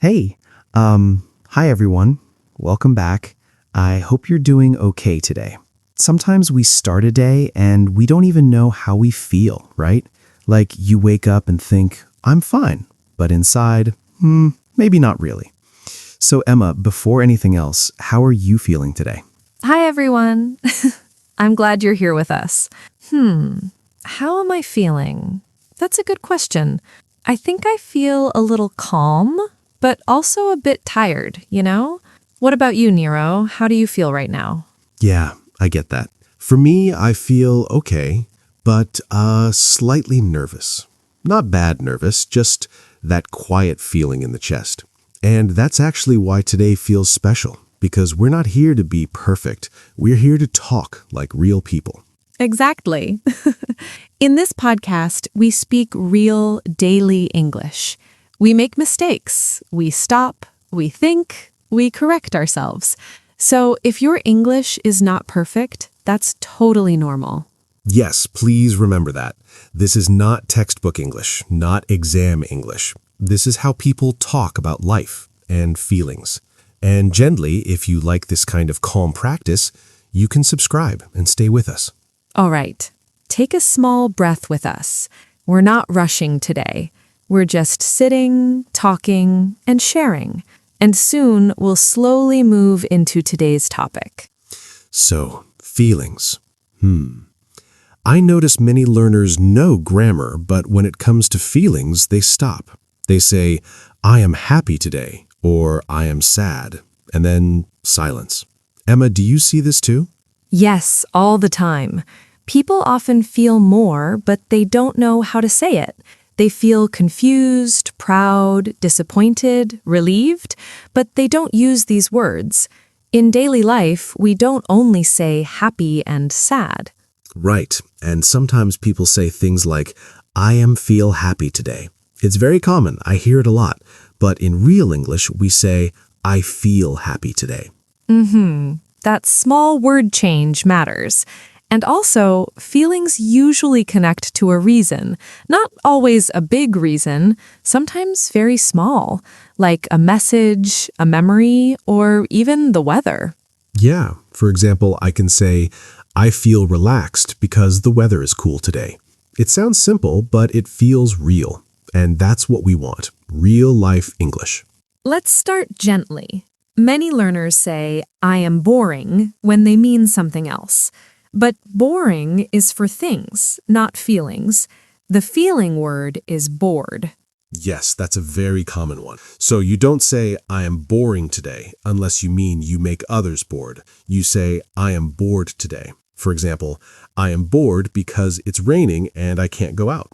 Hey, hi everyone. Welcome back. I hope you're doing okay today. Sometimes we start a day and we don't even know how we feel, right? Like you wake up and think, I'm fine, but inside, maybe not really. So Emma, before anything else, how are you feeling today? Hi, everyone. I'm glad you're here with us. How am I feeling? That's a good question. I think I feel a little calm, but also a bit tired, you know? What about you, Nero? How do you feel right now? Yeah, I get that. For me, I feel okay, but slightly nervous. Not bad nervous, just that quiet feeling in the chest. And that's actually why today feels special, because we're not here to be perfect. We're here to talk like real people. Exactly. In this podcast, we speak real daily English. We make mistakes. We stop. We think. We correct ourselves. So if your English is not perfect, that's totally normal. Yes, please remember that. This is not textbook English, not exam English. This is how people talk about life and feelings. And gently, if you like this kind of calm practice, you can subscribe and stay with us. All right. Take a small breath with us. We're not rushing today. We're just sitting, talking, and sharing. And soon we'll slowly move into today's topic. So, feelings. I notice many learners know grammar, but when it comes to feelings, they stop. They say, I am happy today, or I am sad, and then silence. Emma, do you see this too? Yes, all the time. People often feel more, but they don't know how to say it. They feel confused, proud, disappointed, relieved, but they don't use these words. In daily life, we don't only say happy and sad. Right, and sometimes people say things like, I am feel happy today. It's very common, I hear it a lot, but in real English, we say, I feel happy today. That small word change matters. And also, feelings usually connect to a reason, not always a big reason, sometimes very small, like a message, a memory, or even the weather. Yeah, for example, I can say, I feel relaxed because the weather is cool today. It sounds simple, but it feels real. And that's what we want, real life English. Let's start gently. Many learners say, I am boring, when they mean something else. But boring is for things, not feelings. The feeling word is bored. Yes, that's a very common one. So you don't say, I am boring today, unless you mean you make others bored. You say, I am bored today. For example, I am bored because it's raining and I can't go out.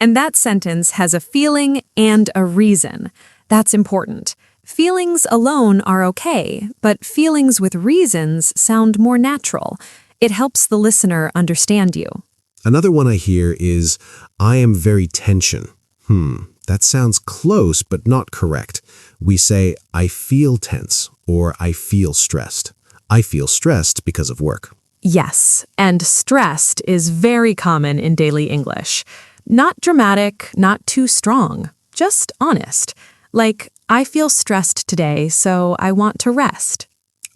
And that sentence has a feeling and a reason. That's important. Feelings alone are okay, but feelings with reasons sound more natural. It helps the listener understand you. Another one I hear is, I am very tension. That sounds close but not correct. We say, I feel tense or I feel stressed. I feel stressed because of work. Yes, and stressed is very common in daily English. Not dramatic, not too strong, just honest. Like, I feel stressed today, so I want to rest.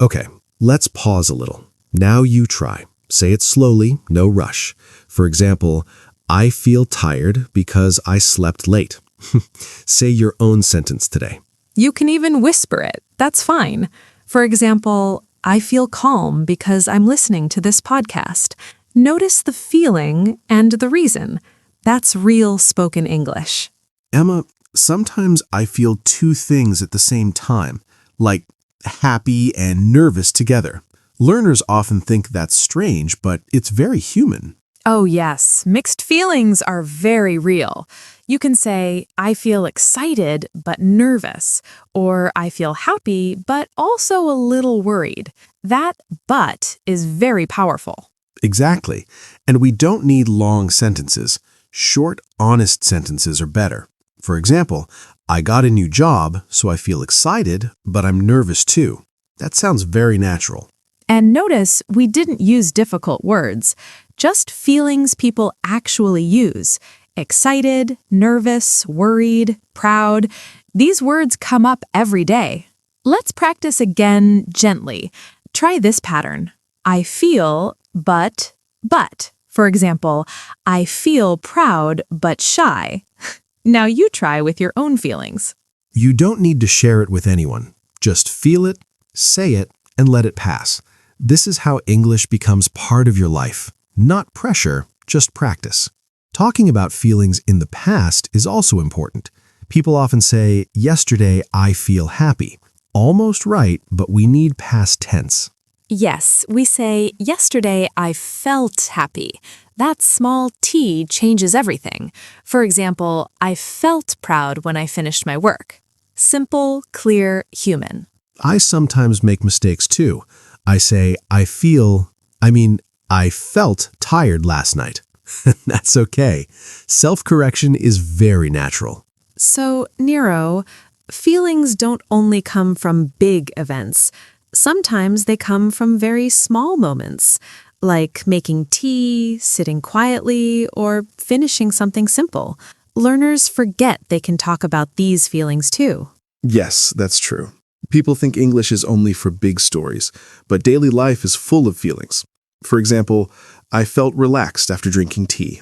Okay, let's pause a little. Now you try. Say it slowly, no rush. For example, I feel tired because I slept late. Say your own sentence today. You can even whisper it. That's fine. For example, I feel calm because I'm listening to this podcast. Notice the feeling and the reason. That's real spoken English. Emma, sometimes I feel two things at the same time, like happy and nervous together. Learners often think that's strange, but it's very human. Oh, yes. Mixed feelings are very real. You can say, I feel excited but nervous, or I feel happy but also a little worried. That but is very powerful. Exactly. And we don't need long sentences. Short, honest sentences are better. For example, I got a new job, so I feel excited, but I'm nervous too. That sounds very natural. And notice we didn't use difficult words, just feelings people actually use. Excited, nervous, worried, proud. These words come up every day. Let's practice again gently. Try this pattern. I feel, but. For example, I feel proud but shy. Now you try with your own feelings. You don't need to share it with anyone. Just feel it, say it, and let it pass. This is how English becomes part of your life. Not pressure, just practice. Talking about feelings in the past is also important. People often say, yesterday I feel happy. Almost right, but we need past tense. Yes, we say, yesterday I felt happy. That small T changes everything. For example, I felt proud when I finished my work. Simple, clear, human. I sometimes make mistakes too. I say, I felt tired last night. That's okay. Self-correction is very natural. So, Nero, feelings don't only come from big events. Sometimes they come from very small moments, like making tea, sitting quietly, or finishing something simple. Learners forget they can talk about these feelings too. Yes, that's true. People think English is only for big stories, but daily life is full of feelings. For example, I felt relaxed after drinking tea.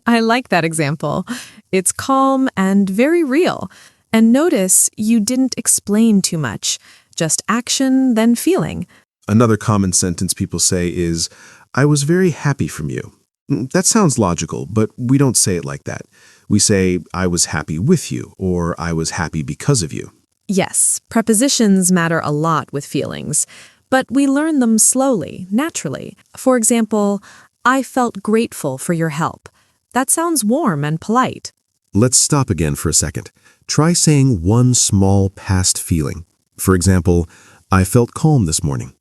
I like that example. It's calm and very real. And notice you didn't explain too much. Just action, then feeling. Another common sentence people say is, I was very happy from you. That sounds logical, but we don't say it like that. We say, I was happy with you, or I was happy because of you. Yes, prepositions matter a lot with feelings, but we learn them slowly, naturally. For example, I felt grateful for your help. That sounds warm and polite. Let's stop again for a second. Try saying one small past feeling. For example, I felt calm this morning.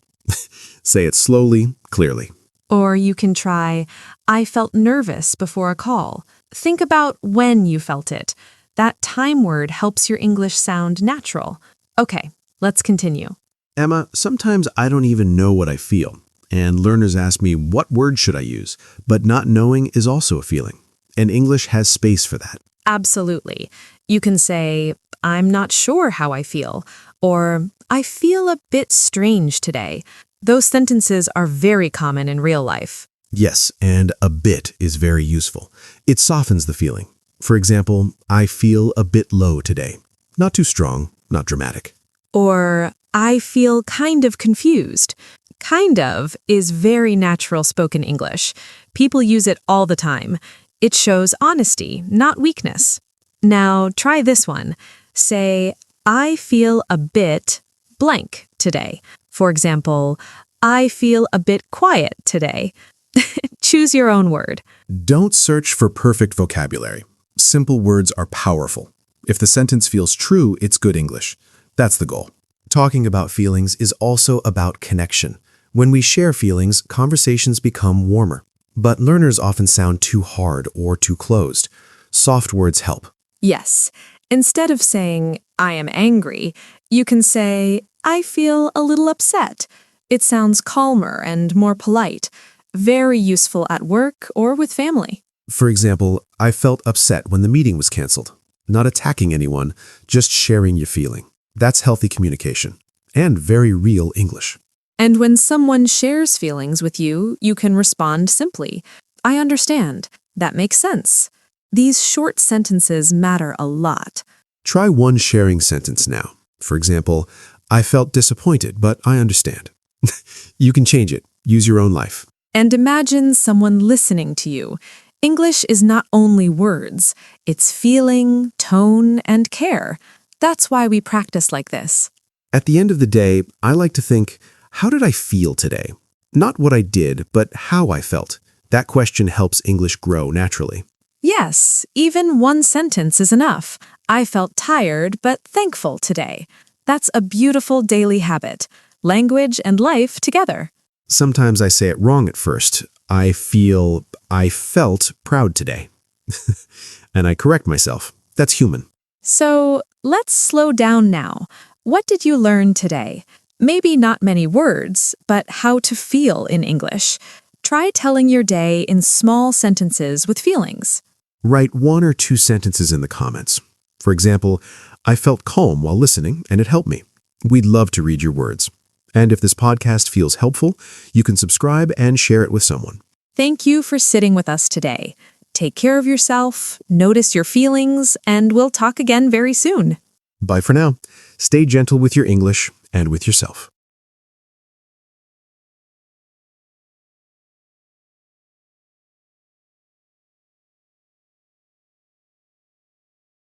Say it slowly, clearly. Or you can try, I felt nervous before a call. Think about when you felt it. That time word helps your English sound natural. Okay, let's continue. Emma, sometimes I don't even know what I feel, and learners ask me what word should I use, but not knowing is also a feeling, and English has space for that. Absolutely. You can say, I'm not sure how I feel, or I feel a bit strange today. Those sentences are very common in real life. Yes, and a bit is very useful. It softens the feeling. For example, I feel a bit low today. Not too strong, not dramatic. Or, I feel kind of confused. Kind of is very natural spoken English. People use it all the time. It shows honesty, not weakness. Now, try this one. Say, I feel a bit blank today. For example, I feel a bit quiet today. Choose your own word. Don't search for perfect vocabulary. Simple words are powerful. If the sentence feels true, it's good English. That's the goal. Talking about feelings is also about connection. When we share feelings, conversations become warmer. But learners often sound too hard or too closed. Soft words help. Yes. Instead of saying, I am angry, you can say, I feel a little upset. It sounds calmer and more polite. Very useful at work or with family. For example, I felt upset when the meeting was canceled. Not attacking anyone, just sharing your feeling. That's healthy communication. And very real English. And when someone shares feelings with you, you can respond simply, I understand. That makes sense. These short sentences matter a lot. Try one sharing sentence now. For example, I felt disappointed, but I understand. You can change it. Use your own life. And imagine someone listening to you. English is not only words, it's feeling, tone, and care. That's why we practice like this. At the end of the day, I like to think, how did I feel today? Not what I did, but how I felt. That question helps English grow naturally. Yes, even one sentence is enough. I felt tired but thankful today. That's a beautiful daily habit. Language and life together. Sometimes I say it wrong at first. I felt proud today. And I correct myself. That's human. So let's slow down now. What did you learn today? Maybe not many words, but how to feel in English. Try telling your day in small sentences with feelings. Write 1 or 2 sentences in the comments. For example, I felt calm while listening, and it helped me. We'd love to read your words. And if this podcast feels helpful, you can subscribe and share it with someone. Thank you for sitting with us today. Take care of yourself, notice your feelings, and we'll talk again very soon. Bye for now. Stay gentle with your English and with yourself.